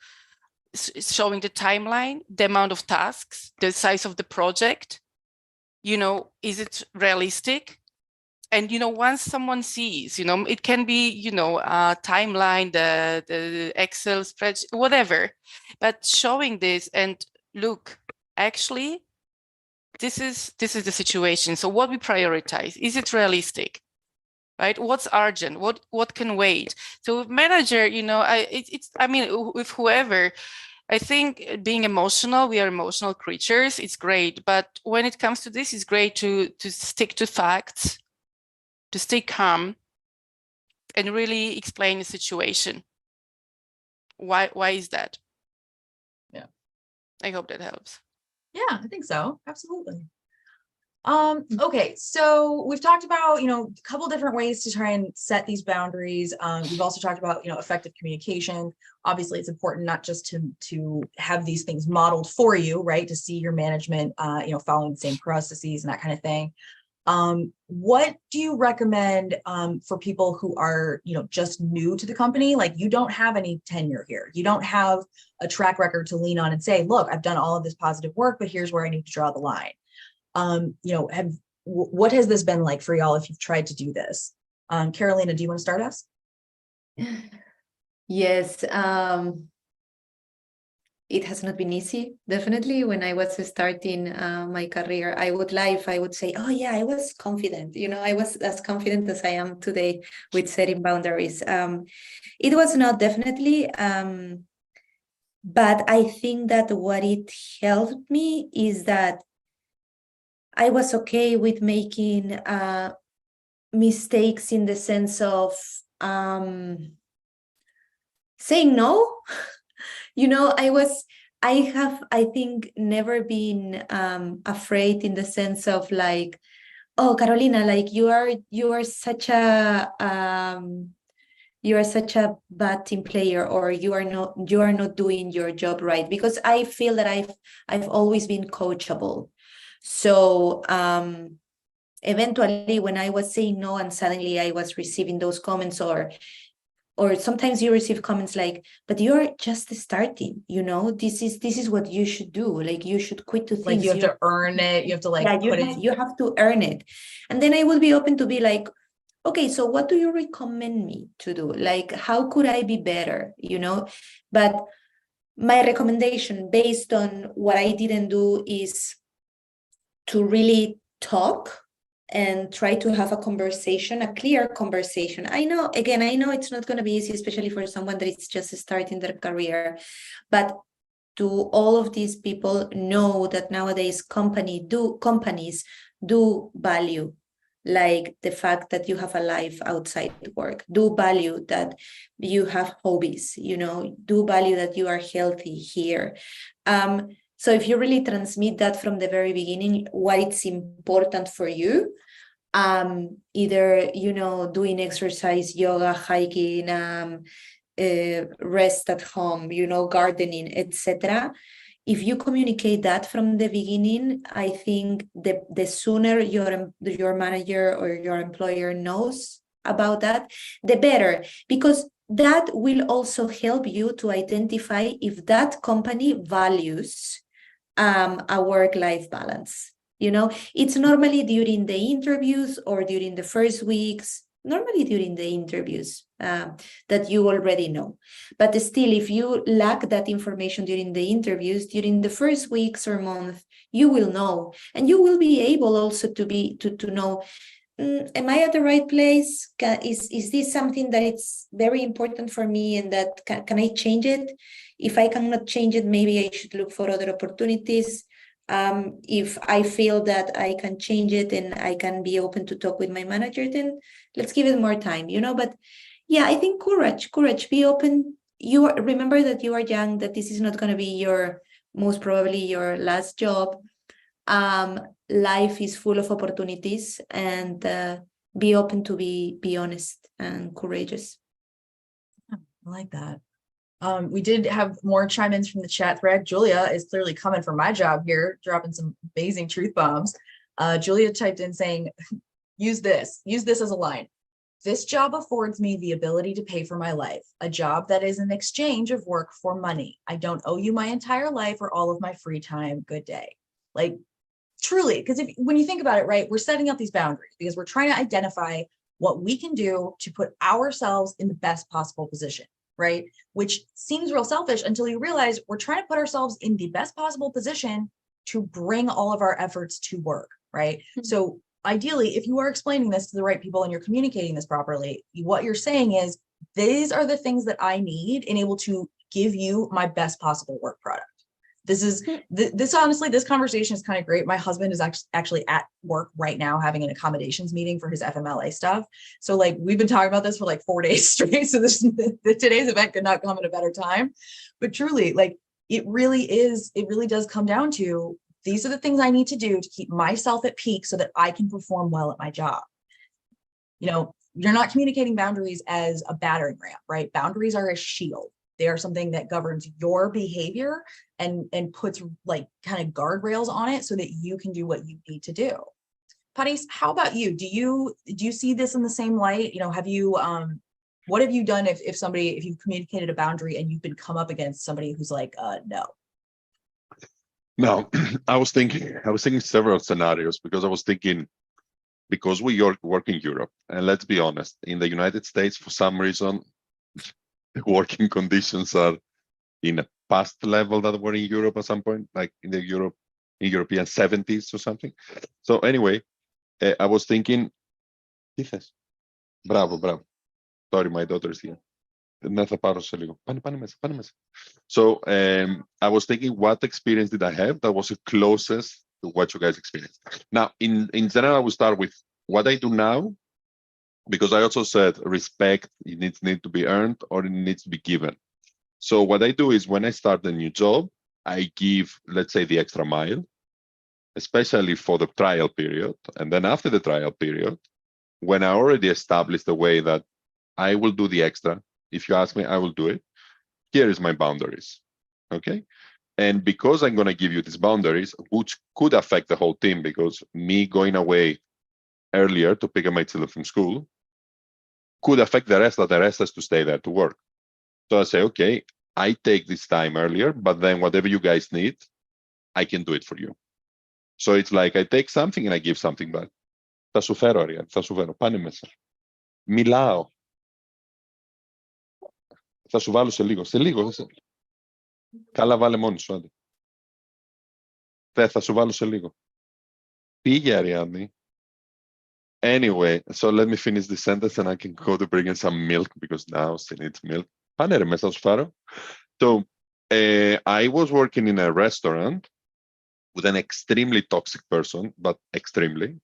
showing the timeline, the amount of tasks, the size of the project, is it realistic? And, once someone sees, it can be, a timeline, the Excel spreadsheet, whatever, but showing this and look, actually, this is the situation. So what we prioritize, is it realistic? Right? What's urgent? What can wait? So with manager, with whoever, I think being emotional, we are emotional creatures. It's great. But when it comes to this, it's great to stick to facts, to stay calm and really explain the situation. Why is that? Yeah. I hope that helps. Yeah, I think so. Absolutely. Okay, so we've talked about, a couple different ways to try and set these boundaries. We've also talked about, effective communication. Obviously, it's important not just to have these things modeled for you, right? To see your management, following the same processes and that kind of thing. What do you recommend for people who are, just new to the company? Like, you don't have any tenure here. You don't have a track record to lean on and say, look, I've done all of this positive work, but here's where I need to draw the line. What has this been like for y'all if you've tried to do this? Carolina, do you want to start us? Yes. It has not been easy, definitely. When I was starting my career, I would say, oh yeah, I was confident. I was as confident as I am today with setting boundaries. It was not, definitely. But I think that what it helped me is that I was okay with making mistakes in the sense of saying no. I think, never been afraid in the sense of like, oh, Carolina, like you are such a you are such a bad team player, or you are not doing your job right. Because I feel that I've always been coachable. So eventually when I was saying no and suddenly I was receiving those comments, or sometimes you receive comments like, but you're just starting, this is what you should do. Like, you should quit to things. Like, you have to earn it. You have to you have to earn it. And then I will be open to be like, okay, so what do you recommend me to do? Like, how could I be better? But my recommendation based on what I didn't do is to really talk and try to have a conversation, a clear conversation. I know it's not going to be easy, especially for someone that is just starting their career. But to all of these people, know that nowadays companies do value, like, the fact that you have a life outside work, do value that you have hobbies, do value that you are healthy here. So if you really transmit that from the very beginning, what it's important for you, either, doing exercise, yoga, hiking, rest at home, gardening, etc. If you communicate that from the beginning, I think the sooner your manager or your employer knows about that, the better, because that will also help you to identify if that company values a work-life balance. It's normally during the interviews or during the first weeks, normally during the interviews, that you already know. But still, if you lack that information during the interviews, during the first weeks or month, you will know, and you will be able also to know, am I at the right place? Is this something that it's very important for me, and that can I change it? If I cannot change it, maybe I should look for other opportunities. If I feel that I can change it and I can be open to talk with my manager, then let's give it more time, But yeah, I think courage, be open. Remember that you are young, that this is not going to be most probably your last job. Life is full of opportunities, and be open to be honest and courageous. I like that. We did have more chime-ins from the chat thread. Julia is clearly coming for my job here, dropping some amazing truth bombs. Julia typed in saying, use this as a line. This job affords me the ability to pay for my life, a job that is an exchange of work for money. I don't owe you my entire life or all of my free time. Good day. Like, truly, because when you think about it, right, we're setting up these boundaries because we're trying to identify what we can do to put ourselves in the best possible position, right? Which seems real selfish until you realize we're trying to put ourselves in the best possible position to bring all of our efforts to work, right? So ideally, if you are explaining this to the right people and you're communicating this properly, what you're saying is, these are the things that I need and able to give you my best possible work product. This honestly, this conversation is kind of great. My husband is actually at work right now having an accommodations meeting for his FMLA stuff. So like, we've been talking about this for like 4 days straight. So today's event could not come at a better time. But truly, like, it really does come down to, these are the things I need to do to keep myself at peak so that I can perform well at my job. You're not communicating boundaries as a battering ram, right? Boundaries are a shield. They are something that governs your behavior and puts like kind of guardrails on it so that you can do what you need to do. Paris, how about you? Do you see this in the same light? Have you, what have you done if you've communicated a boundary and you've been come up against somebody who's like, no? No, I was thinking several scenarios, because I was thinking, because we work in Europe, and let's be honest, in the United States, for some reason, the working conditions are in a past level that were in Europe at some point, like in European 70s or something. So anyway, I was thinking, bravo. Sorry, my daughter's here. So I was thinking, what experience did I have that was the closest to what you guys experienced? Now, in general, I will start with what I do now, because I also said respect, it needs to be earned or it needs to be given. So what I do is, when I start a new job, I give, let's say, the extra mile, especially for the trial period. And then after the trial period, when I already established the way that I will do the extra. If you ask me, I will do it. Here is my boundaries. Okay. And because I'm going to give you these boundaries, which could affect the whole team, because me going away earlier to pick up my children from school could affect the rest, that the rest has to stay there to work. So I say, okay, I take this time earlier, but then whatever you guys need, I can do it for you. So it's like I take something and I give something back. Θα σου φέρω, Ariel, θα σου φέρω. Πάνε μέσα. Μιλάω. Θα σου βάλω σε λίγο. Σε λίγο. Καλά, βάλε μόνη σου, άντε. Θα σου βάλω σε λίγο. Πήγε, Ariadne. Anyway, so let me finish the sentence and I can go to bring in some milk because now she needs milk. Πάνε ρε μέσα, σου φάρω. So, I was working in a restaurant with an extremely toxic person, but extremely.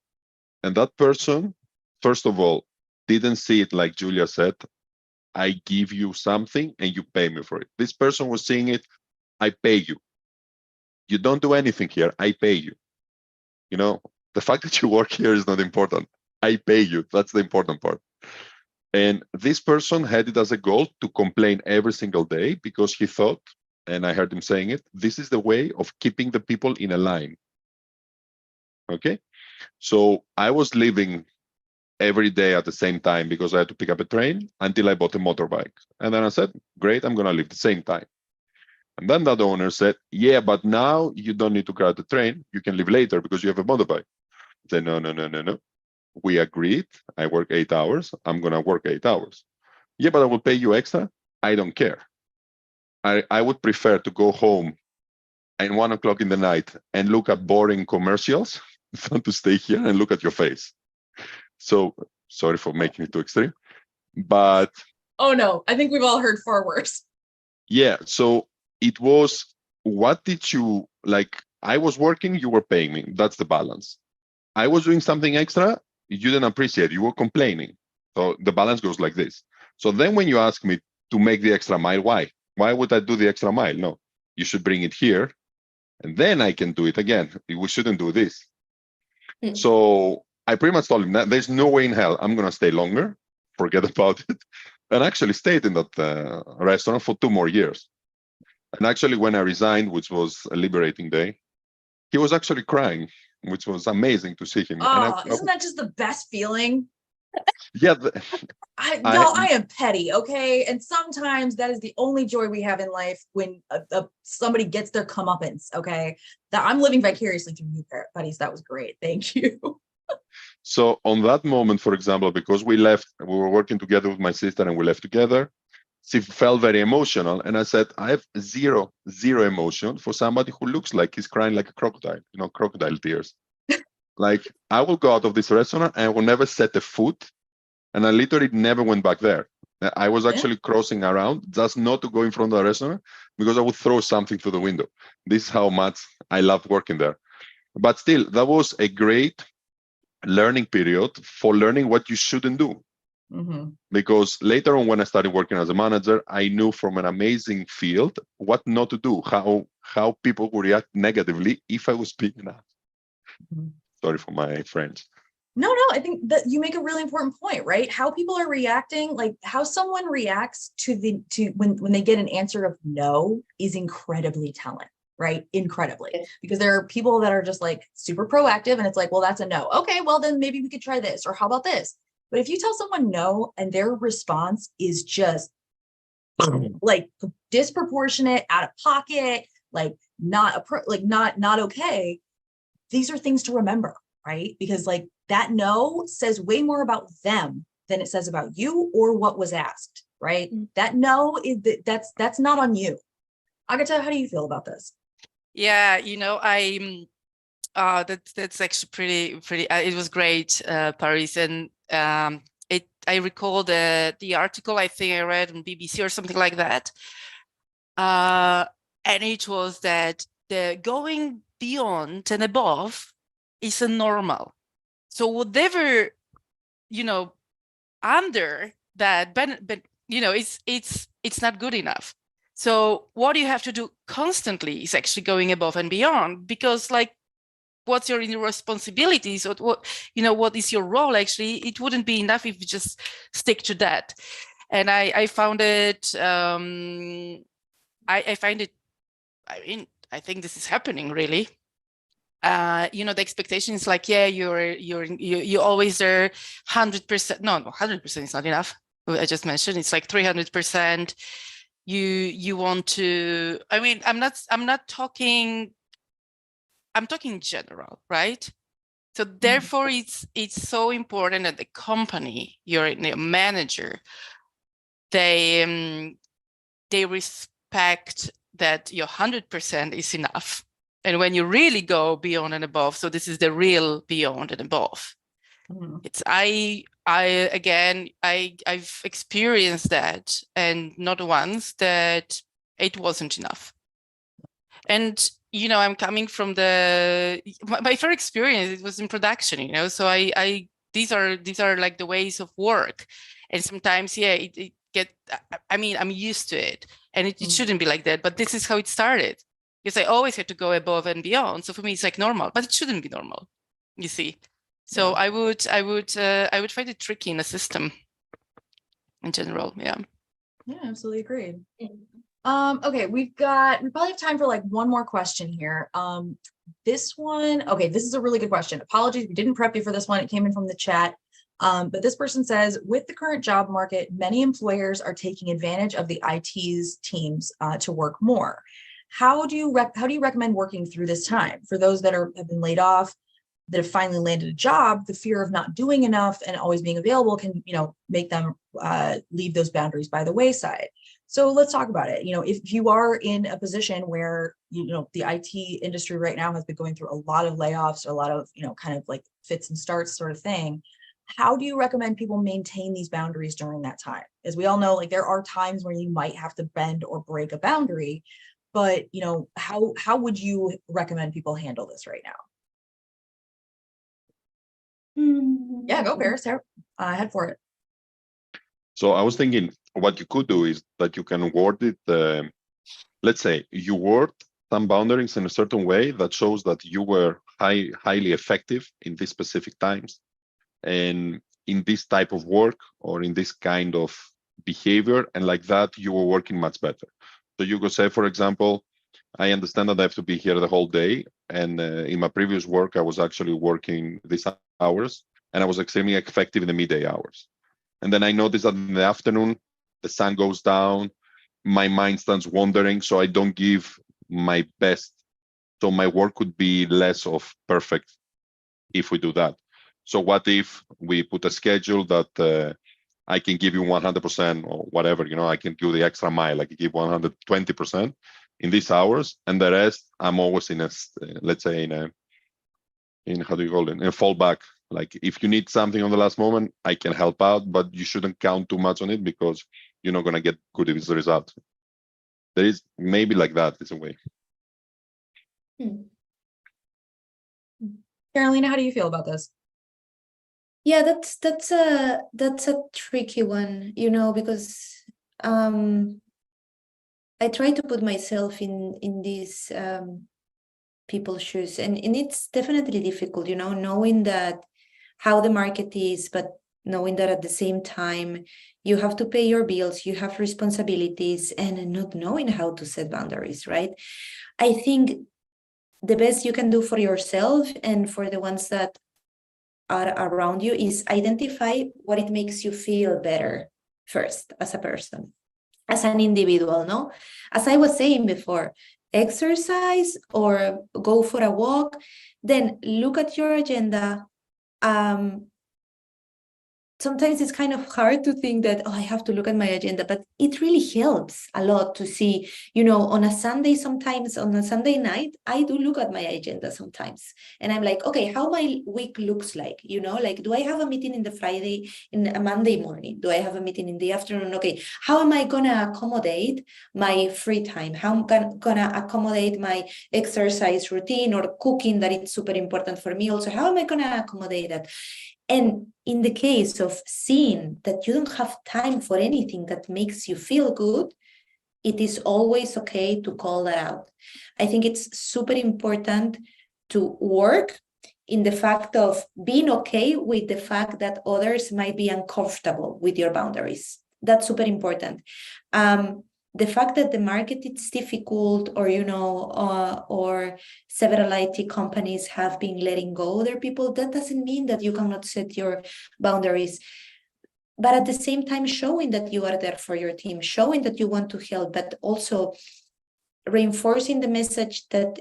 And that person, first of all, didn't see it like Julia said, I give you something and you pay me for it. This person was seeing it, I pay you. You don't do anything here, I pay you. You know, the fact that you work here is not important. I pay you, that's the important part. And this person had it as a goal to complain every single day because he thought, and I heard him saying it, this is the way of keeping the people in a line. Okay? So I was leaving every day at the same time because I had to pick up a train until I bought a motorbike. And then I said, great, I'm going to leave the same time. And then that owner said, yeah, but now you don't need to grab the train. You can leave later because you have a motorbike. I said, no. We agreed. I work 8 hours. I'm going to work 8 hours. Yeah, but I will pay you extra. I don't care. I would prefer to go home at 1 o'clock in the night and look at boring commercials than to stay here and look at your face. So sorry for making it too extreme, but oh no, I think we've all heard far worse. Yeah, so it was, what did you like? I was working, you were paying me. That's the balance. I was doing something extra, you didn't appreciate, you were complaining. So the balance goes like this. So then when you ask me to make the extra mile, why? Why would I do the extra mile? No, you should bring it here and then I can do it again. We shouldn't do this. So I pretty much told him that there's no way in hell I'm going to stay longer, forget about it, and actually stayed in that restaurant for 2 more years. And actually, when I resigned, which was a liberating day, he was actually crying, which was amazing to see him. Oh, isn't that just the best feeling? Yeah. I am petty, okay? And sometimes that is the only joy we have in life when somebody gets their comeuppance, okay? That I'm living vicariously through you, buddies. That was great. Thank you. So on that moment, for example, because we were working together with my sister and we left together, she felt very emotional. And I said, I have zero emotion for somebody who looks like he's crying like a crocodile, you know, crocodile tears. Like, I will go out of this restaurant and I will never set a foot. And I literally never went back there. I was actually crossing around just not to go in front of the restaurant because I would throw something through the window. This is how much I loved working there. But still, that was a great learning period for learning what you shouldn't do. Mm-hmm. Because later on, when I started working as a manager, I knew from an amazing field what not to do, how people would react negatively if I was being enough. Mm-hmm. Sorry for my French. No, I think that you make a really important point, right? How people are reacting, like how someone reacts to when they get an answer of no is incredibly telling, right? Incredibly, because there are people that are just like super proactive and it's like, well, that's a no. Okay, well, then maybe we could try this, or how about this? But if you tell someone no and their response is just like disproportionate, out of pocket, like not okay, these are things to remember, right? Because like that no says way more about them than it says about you or what was asked, right? Mm-hmm. That no is that's not on you. Agata, how do you feel about this? Yeah, you know, that's actually pretty. It was great, Paris, and I recall the article I think I read on BBC or something like that, and it was that the going beyond and above is a normal. So whatever, you know, under that, but you know, it's not good enough. So what you have to do constantly is actually going above and beyond, because like what's your responsibilities, or what is your role, actually, it wouldn't be enough if you just stick to that. And I found it, I find it, I think this is happening really. The expectation is like, yeah, you're always there 100%. No, 100% is not enough. I just mentioned it's like 300%. You want to, I'm talking general, right? So therefore it's so important that the company, your manager, they respect that your 100% is enough. And when you really go beyond and above, so this is the real beyond and above. Mm-hmm. It's I've experienced that, and not once, that it wasn't enough. And I'm coming from my first experience, it was in production, so these are like the ways of work. And sometimes, I'm used to it, and it shouldn't be like that, but this is how it started, because I always had to go above and beyond. So for me, it's like normal, but it shouldn't be normal, you see. So yeah. I would find it tricky in a system in general. Yeah, absolutely agreed. Okay, we probably have time for like one more question here. This one, okay, this is a really good question. Apologies, we didn't prep you for this one. It came in from the chat. But this person says, with the current job market, many employers are taking advantage of the IT's teams to work more. How do you recommend working through this time? For those that have been laid off, that have finally landed a job, the fear of not doing enough and always being available can, make them leave those boundaries by the wayside. So let's talk about it. If you are in a position where, the IT industry right now has been going through a lot of layoffs, or a lot of, kind of like fits and starts sort of thing, how do you recommend people maintain these boundaries during that time? As we all know, like there are times where you might have to bend or break a boundary, but how would you recommend people handle this right now? Yeah, go Paris. Head for it. So I was thinking what you could do is that you can word it. Let's say you word some boundaries in a certain way that shows that you were highly effective in these specific times, and in this type of work, or in this kind of behavior, and like that you were working much better. So you could say, for example, I understand that I have to be here the whole day, and in my previous work I was actually working these hours, and I was extremely effective in the midday hours. And then I noticed that in the afternoon the sun goes down, my mind starts wandering, so I don't give my best. So my work could be less of perfect if we do that. So what if we put a schedule that I can give you 100% or whatever, I can do the extra mile, I can give 120% in these hours, and the rest I'm always in a, let's say in how do you call it, in a fallback. Like if you need something on the last moment, I can help out, but you shouldn't count too much on it, because you're not going to get good results. There is maybe like that is a way. Carolina, how do you feel about this? Yeah, that's a tricky one, because I try to put myself in these people's shoes, and it's definitely difficult, knowing that how the market is, but knowing that at the same time you have to pay your bills, you have responsibilities, and not knowing how to set boundaries, right? I think the best you can do for yourself and for the ones that are around you is identify what it makes you feel better first, as a person, as an individual, no? As I was saying before, exercise or go for a walk, then look at your agenda. Sometimes it's kind of hard to think that, I have to look at my agenda, but it really helps a lot to see, on a Sunday, sometimes on a Sunday night, I do look at my agenda sometimes. And I'm like, okay, how my week looks like, like, do I have a meeting in a Monday morning? Do I have a meeting in the afternoon? Okay, how am I going to accommodate my free time? How am I going to accommodate my exercise routine or cooking that it's super important for me also? How am I going to accommodate that? And in the case of seeing that you don't have time for anything that makes you feel good, it is always okay to call that out. I think it's super important to work in the fact of being okay with the fact that others might be uncomfortable with your boundaries. That's super important. The fact that the market is difficult, or or several IT companies have been letting go other people, that doesn't mean that you cannot set your boundaries. But at the same time, showing that you are there for your team, showing that you want to help, but also reinforcing the message that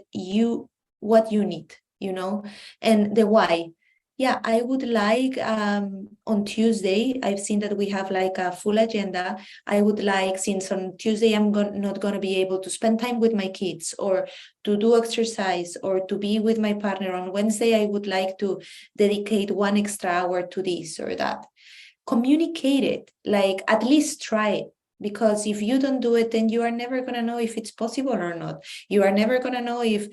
what you need, and the why. Yeah, I would like on Tuesday, I've seen that we have like a full agenda. I would like, since on Tuesday I'm not going to be able to spend time with my kids or to do exercise or to be with my partner on Wednesday, I would like to dedicate 1 extra hour to this or that. Communicate it, like at least try it. Because if you don't do it, then you are never going to know if it's possible or not. You are never going to know if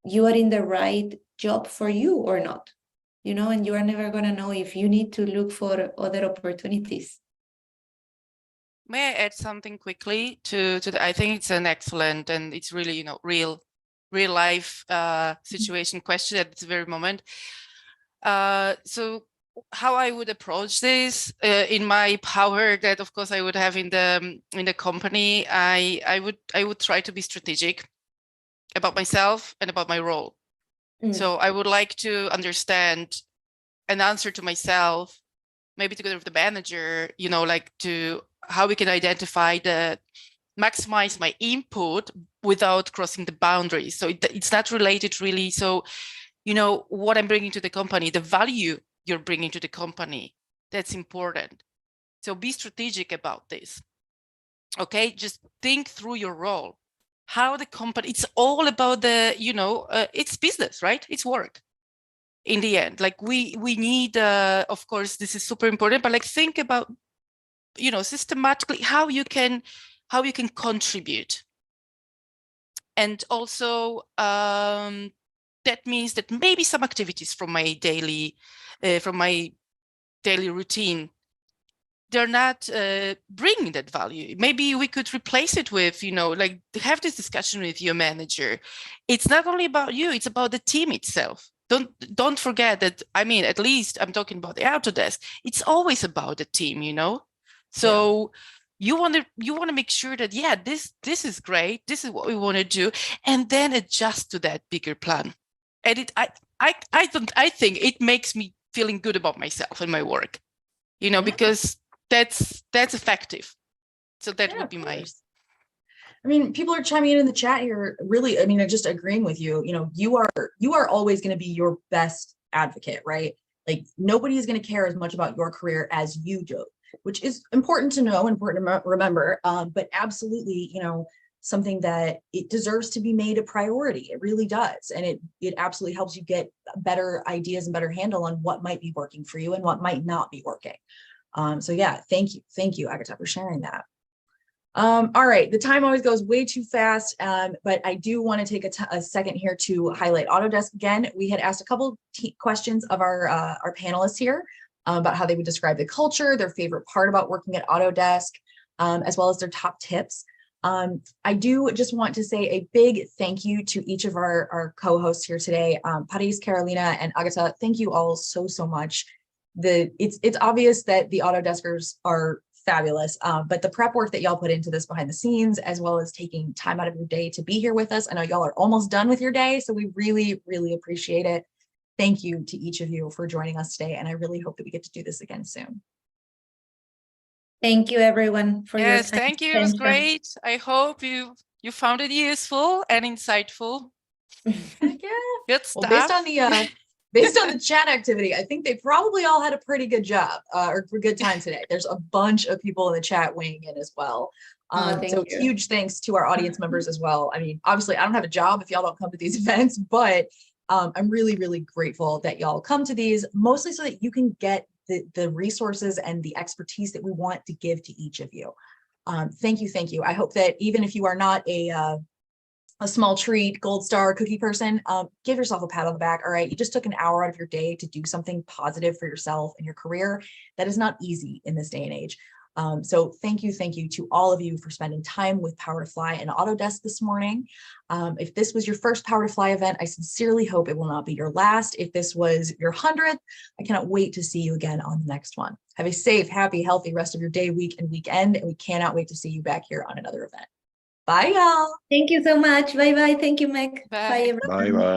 you are in the right job for you or not, and you are never going to know if you need to look for other opportunities. May I add something quickly to I think it's an excellent, and it's really, real life situation question at this very moment. So how I would approach this in my power that of course I would have in the company, I would try to be strategic about myself and about my role. So I would like to understand an answer to myself, maybe together with the manager, like to how we can identify maximize my input without crossing the boundaries. So it's not related really. So, what I'm bringing to the company, the value you're bringing to the company, that's important. So be strategic about this. Okay, just think through your role. How the company, it's all about the, it's business, right? It's work in the end. Like we need, of course, this is super important, but like think about, systematically how you can contribute. And also that means that maybe some activities from my daily routine, they're not bringing that value. Maybe we could replace it with, like have this discussion with your manager. It's not only about you, it's about the team itself. Don't forget that, at least I'm talking about the Autodesk. It's always about the team, So you want to make sure that, this is great. This is what we want to do. And then adjust to that bigger plan. And I think it makes me feeling good about myself and my work, because that's effective. So that would be my. People are chiming in the chat here. Really, just agreeing with you. You are always going to be your best advocate, right? Like nobody is going to care as much about your career as you do, which is important to know, important to remember. But absolutely, something that it deserves to be made a priority. It really does, and it absolutely helps you get better ideas and better handle on what might be working for you and what might not be working. So yeah, thank you, Agata, for sharing that. All right, the time always goes way too fast, but I do want to take a second here to highlight Autodesk again. We had asked a couple questions of our panelists here about how they would describe the culture, their favorite part about working at Autodesk, as well as their top tips. I do just want to say a big thank you to each of our co-hosts here today, Paris, Carolina, and Agata. Thank you all so much. It's obvious that the Autodeskers are fabulous, but the prep work that y'all put into this behind the scenes, as well as taking time out of your day to be here with us. I know y'all are almost done with your day, so we really, really appreciate it. Thank you to each of you for joining us today, and I really hope that we get to do this again soon. Thank you, everyone, for your time. Thank you. It was great. I hope you found it useful and insightful. Yeah. Good stuff. Well, based on the chat activity, I think they probably all had a pretty good job or good time today. There's a bunch of people in the chat weighing in as well. So huge thanks to our audience members as well. Obviously, I don't have a job if y'all don't come to these events, but I'm really, really grateful that y'all come to these, mostly so that you can get the resources and the expertise that we want to give to each of you. Thank you. I hope that even if you are not a small treat, gold star, cookie person, give yourself a pat on the back. All right, you just took an hour out of your day to do something positive for yourself and your career. That is not easy in this day and age. So thank you to all of you for spending time with Power to Fly and Autodesk this morning. If this was your first Power to Fly event, I sincerely hope it will not be your last. If this was your 100th, I cannot wait to see you again on the next one. Have a safe, happy, healthy rest of your day, week, and weekend, and we cannot wait to see you back here on another event. Bye, y'all. Thank you so much. Bye-bye. Thank you, Meg. Bye. Bye, everyone. Bye bye.